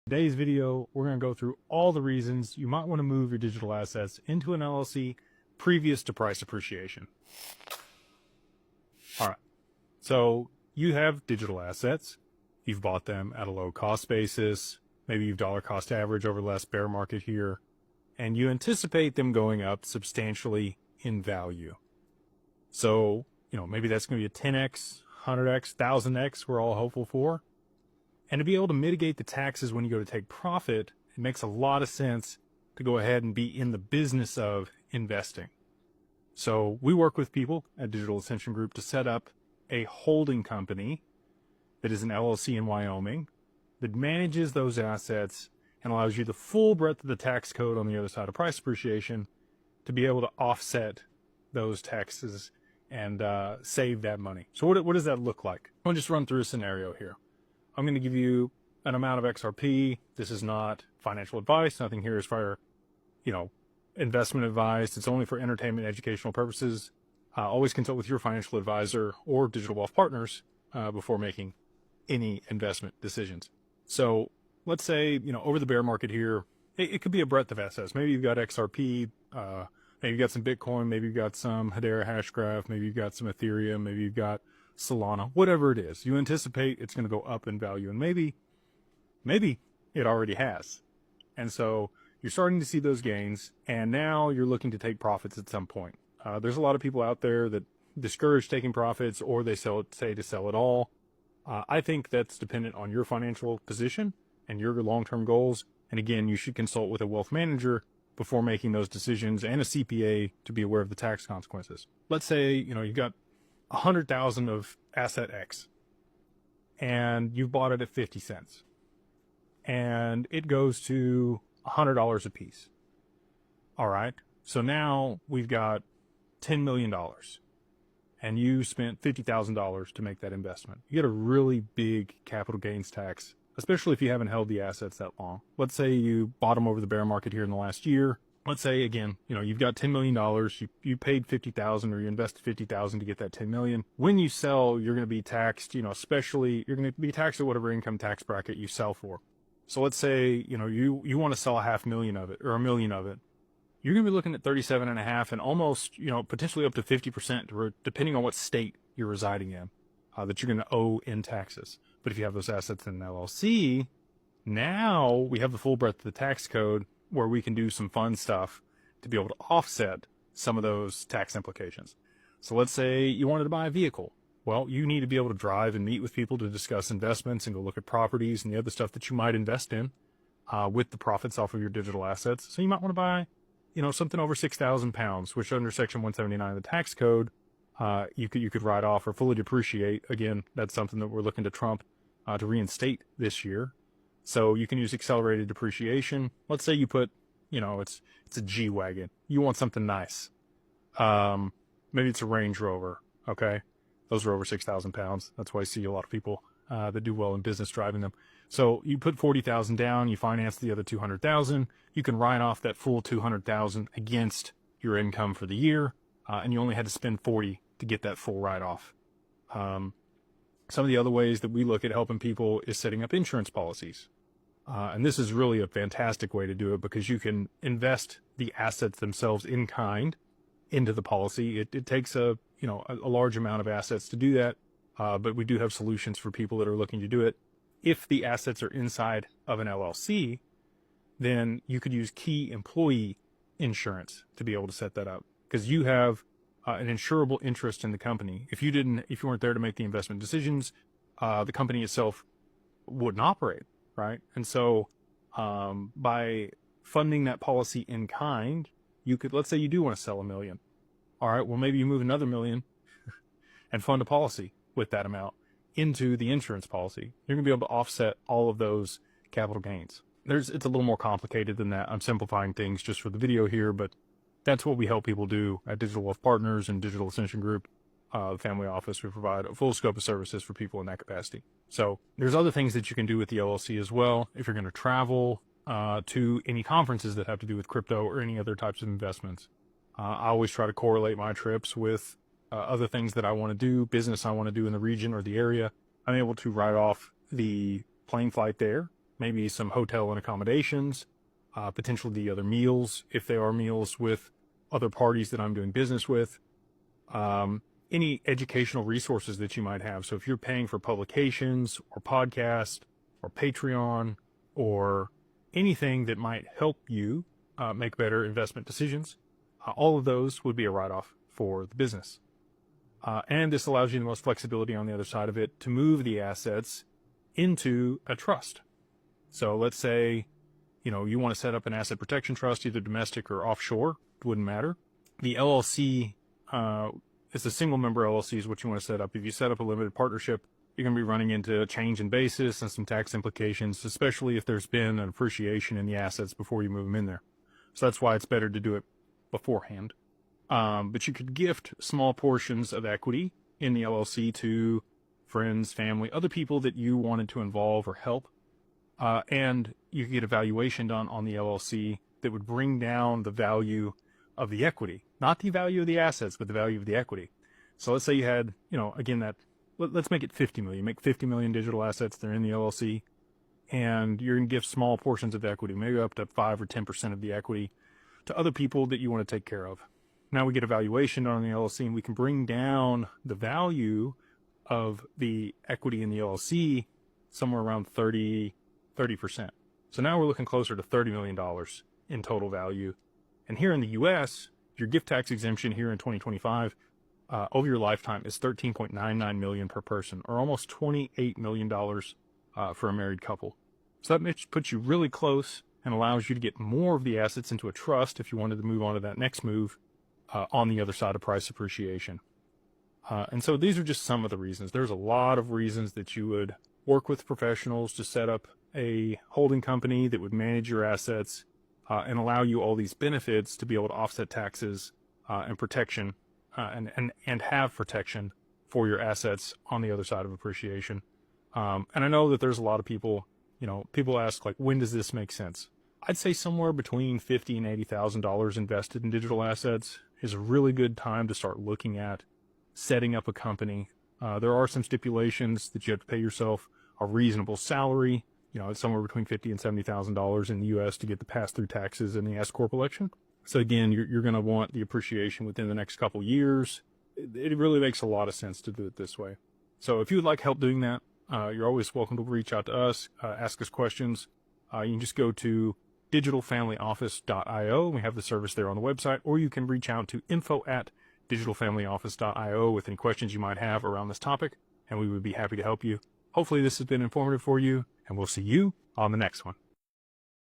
Today's video, we're going to go through all the reasons you might want to move your digital assets into an LLC previous to price appreciation. All right, so you have digital assets. You've bought them at a low cost basis. Maybe you've dollar cost average over the last bear market here, and you anticipate them going up substantially in value. So, maybe that's going to be a 10x, 100x, 1000x we're all hopeful for. And to be able to mitigate the taxes when you go to take profit, it makes a lot of sense to go ahead and be in the business of investing. So we work with people at Digital Ascension Group to set up a holding company that is an LLC in Wyoming that manages those assets and allows you the full breadth of the tax code on the other side of price appreciation to be able to offset those taxes and save that money. So what does that look like? I'll just run through a scenario here. I'm going to give you an amount of XRP. This is not financial advice. Nothing here is for, investment advice. It's only for entertainment, educational purposes. Always consult with your financial advisor or Digital Wealth Partners before making any investment decisions. So let's say, over the bear market here, it could be a breadth of assets. Maybe you've got XRP, maybe you've got some Bitcoin, maybe you've got some Hedera Hashgraph, maybe you've got some Ethereum, maybe you've got Solana, whatever it is. You anticipate it's going to go up in value, and maybe it already has. And so you're starting to see those gains, and now you're looking to take profits at some point. There's a lot of people out there that discourage taking profits, or they say to sell it all. I think that's dependent on your financial position and your long-term goals. And again, you should consult with a wealth manager before making those decisions, and a CPA to be aware of the tax consequences. Let's say, you've got 100,000 of asset X and you bought it at 50 cents and it goes to $100 a piece. All right. So now we've got $10 million and you spent $50,000 to make that investment. You get a really big capital gains tax, especially if you haven't held the assets that long. Let's say you bought them over the bear market here in the last year. Let's say, again, you've got $10 million, you paid $50,000 or you invested $50,000 to get that $10 million. When you sell, you're going to be taxed, especially you're going to be taxed at whatever income tax bracket you sell for. So let's say, you want to sell $500,000 of it or $1 million of it. You're going to be looking at 37.5 and almost, potentially up to 50%, depending on what state you're residing in, that you're going to owe in taxes. But if you have those assets in an LLC, now we have the full breadth of the tax code, where we can do some fun stuff to be able to offset some of those tax implications. So let's say you wanted to buy a vehicle. Well, you need to be able to drive and meet with people to discuss investments and go look at properties and the other stuff that you might invest in with the profits off of your digital assets. So you might want to buy, something over 6,000 pounds, which under Section 179 of the tax code, you could write off or fully depreciate. Again, that's something that we're looking to Trump to reinstate this year. So you can use accelerated depreciation. Let's say you put, it's a G-Wagon. You want something nice. Maybe it's a Range Rover. Okay. Those are over 6,000 pounds. That's why I see a lot of people that do well in business driving them. So you put 40,000 down, you finance the other 200,000. You can write off that full 200,000 against your income for the year. And you only had to spend 40 to get that full write-off. Some of the other ways that we look at helping people is setting up insurance policies. And this is really a fantastic way to do it because you can invest the assets themselves in kind into the policy. It takes a large amount of assets to do that. But we do have solutions for people that are looking to do it. If the assets are inside of an LLC, then you could use key employee insurance to be able to set that up because you have an insurable interest in the company. If you weren't there to make the investment decisions, the company itself wouldn't operate, right? And so by funding that policy in kind, let's say you do want to sell $1 million. All right, well, maybe you move another $1 million and fund a policy with that amount into the insurance policy. You're going to be able to offset all of those capital gains. It's a little more complicated than that. I'm simplifying things just for the video here, but that's what we help people do at Digital Wealth Partners and Digital Ascension Group, the family office. We provide a full scope of services for people in that capacity. So there's other things that you can do with the LLC as well. If you're going to travel to any conferences that have to do with crypto or any other types of investments, I always try to correlate my trips with other things that I want to do, business I want to do in the region or the area. I'm able to write off the plane flight there, maybe some hotel and accommodations, potentially the other meals, if they are meals with other parties that I'm doing business with, any educational resources that you might have. So if you're paying for publications or podcasts or Patreon or anything that might help you make better investment decisions, all of those would be a write-off for the business. And this allows you the most flexibility on the other side of it to move the assets into a trust. So let's say, you want to set up an asset protection trust, either domestic or offshore, it wouldn't matter. The LLC, it's a single member LLC is what you want to set up. If you set up a limited partnership, you're going to be running into a change in basis and some tax implications, especially if there's been an appreciation in the assets before you move them in there. So that's why it's better to do it beforehand. But you could gift small portions of equity in the LLC to friends, family, other people that you wanted to involve or help. And you could get a valuation done on the LLC that would bring down the value of the equity, not the value of the assets, but the value of the equity. So let's say you had, again, let's make it 50 million. You make 50 million digital assets. They're in the LLC, and you're going to give small portions of equity, maybe up to 5 or 10% of the equity, to other people that you want to take care of. Now we get a valuation on the LLC, and we can bring down the value of the equity in the LLC somewhere around 30%. So now we're looking closer to $30 million in total value. And here in the U.S., your gift tax exemption here in 2025 over your lifetime is $13.99 million per person, or almost $28 million for a married couple. So that puts you really close and allows you to get more of the assets into a trust if you wanted to move on to that next move on the other side of price appreciation. And so these are just some of the reasons. There's a lot of reasons that you would work with professionals to set up a holding company that would manage your assets and allow you all these benefits to be able to offset taxes and protection and have protection for your assets on the other side of appreciation. And I know that there's a lot of people, people ask, like, when does this make sense? I'd say somewhere between $50,000 and $80,000 invested in digital assets is a really good time to start looking at setting up a company. There are some stipulations that you have to pay yourself a reasonable salary. It's somewhere between $50,000 and $70,000 in the U.S. to get the pass-through taxes in the S-Corp election. So again, you're going to want the appreciation within the next couple years. It really makes a lot of sense to do it this way. So if you would like help doing that, you're always welcome to reach out to us, ask us questions. You can just go to digitalfamilyoffice.io. We have the service there on the website, or you can reach out to info@digitalfamilyoffice.io with any questions you might have around this topic, and we would be happy to help you. Hopefully this has been informative for you, and we'll see you on the next one.